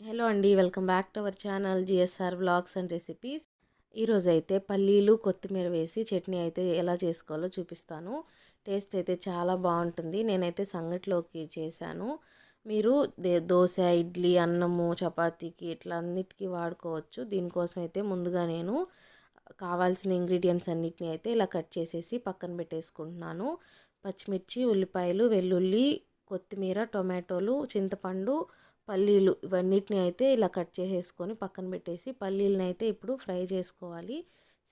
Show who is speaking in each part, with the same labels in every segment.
Speaker 1: Hello అండి. Welcome back to our channel GSR vlogs and recipes. ఈరోజైతే పల్లీలు, కొత్తిమీర వేసి చట్నీ అయితే ఎలా చేసుకోవాలో చూపిస్తాను. టేస్ట్ అయితే చాలా బాగుంటుంది. నేనైతే సంగటిలోకి చేశాను. మీరు దోశ, ఇడ్లీ, అన్నము, చపాతీకి ఇట్లా అన్నిటికీ వాడుకోవచ్చు. దీనికోసం అయితే ముందుగా నేను కావాల్సిన ఇంగ్రీడియంట్స్ అన్నిటిని అయితే ఇలా కట్ చేసేసి పక్కన పెట్టేసుకుంటున్నాను. పచ్చిమిర్చి, ఉల్లిపాయలు, వెల్లుల్లి, కొత్తిమీర, టొమాటోలు, చింతపండు, పల్లీలు ఇవన్నిటిని అయితే ఇలా కట్ చేసేసుకొని పక్కన పెట్టేసి పల్లీలను అయితే ఇప్పుడు ఫ్రై చేసుకోవాలి.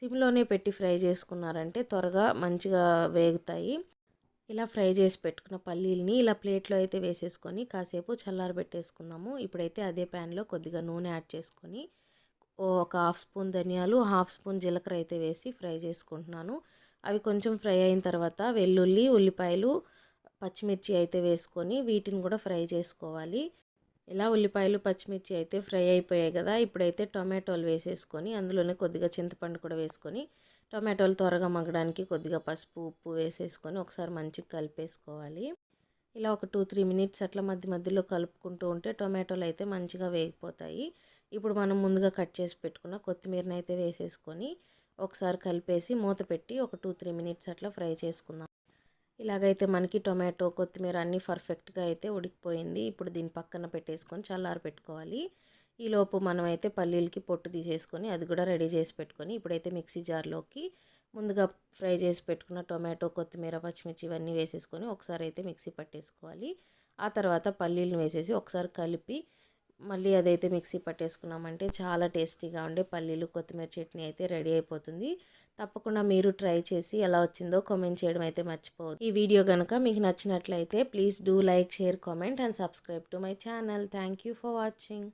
Speaker 1: సిమ్లోనే పెట్టి ఫ్రై చేసుకున్నారంటే త్వరగా మంచిగా వేగుతాయి. ఇలా ఫ్రై చేసి పెట్టుకున్న పల్లీలని ఇలా ప్లేట్లో అయితే వేసేసుకొని కాసేపు చల్లారబెట్టేసుకుందాము. ఇప్పుడైతే అదే ప్యాన్లో కొద్దిగా నూనె యాడ్ చేసుకొని ఒక హాఫ్ స్పూన్ ధనియాలు, హాఫ్ స్పూన్ జీలకర్ర అయితే వేసి ఫ్రై చేసుకుంటున్నాను. అవి కొంచెం ఫ్రై అయిన తర్వాత వెల్లుల్లి, ఉల్లిపాయలు, పచ్చిమిర్చి అయితే వేసుకొని వీటిని కూడా ఫ్రై చేసుకోవాలి. ఇలా ఉల్లిపాయలు, పచ్చిమిర్చి అయితే ఫ్రై అయిపోయాయి కదా. ఇప్పుడైతే టొమాటోలు వేసేసుకొని అందులోనే కొద్దిగా చింతపండు కూడా వేసుకొని టొమాటోలు త్వరగా మగ్గడానికి కొద్దిగా పసుపు, ఉప్పు వేసేసుకొని ఒకసారి మంచిగా కలిపేసుకోవాలి. ఇలా ఒక 2-3 మినిట్స్ అట్లా మధ్య మధ్యలో కలుపుకుంటూ ఉంటే టొమాటోలు అయితే మంచిగా వేగిపోతాయి. ఇప్పుడు మనం ముందుగా కట్ చేసి పెట్టుకున్న కొత్తిమీరని అయితే వేసేసుకొని ఒకసారి కలిపేసి మూత పెట్టి ఒక 2-3 మినిట్స్ అట్లా ఫ్రై చేసుకుందాం. ఇలాగైతే మనకి టొమాటో, కొత్తిమీర అన్నీ పర్ఫెక్ట్గా అయితే ఉడికిపోయింది. ఇప్పుడు దీన్ని పక్కన పెట్టేసుకొని చల్లారి పెట్టుకోవాలి. ఈలోపు మనమైతే పల్లీలకి పొట్టు తీసేసుకొని అది కూడా రెడీ చేసి పెట్టుకొని ఇప్పుడైతే మిక్సీ జార్లోకి ముందుగా ఫ్రై చేసి పెట్టుకున్న టొమాటో, కొత్తిమీర, పచ్చిమిర్చి ఇవన్నీ వేసేసుకొని ఒకసారి అయితే మిక్సీ పట్టేసుకోవాలి. ఆ తర్వాత పల్లీలను వేసేసి ఒకసారి కలిపి మళ్ళీ అదైతే మిక్సీ పట్టేసుకున్నామంటే చాలా టేస్టీగా ఉండే పల్లీలు, కొత్తిమీర చట్నీ అయితే రెడీ అయిపోతుంది. తప్పకుండా మీరు ట్రై చేసి ఎలా వచ్చిందో కామెంట్ చేయడం అయితే మర్చిపోవద్దు. ఈ వీడియో కనుక మీకు నచ్చినట్లయితే please do like, share, comment and subscribe to my channel. Thank you for watching.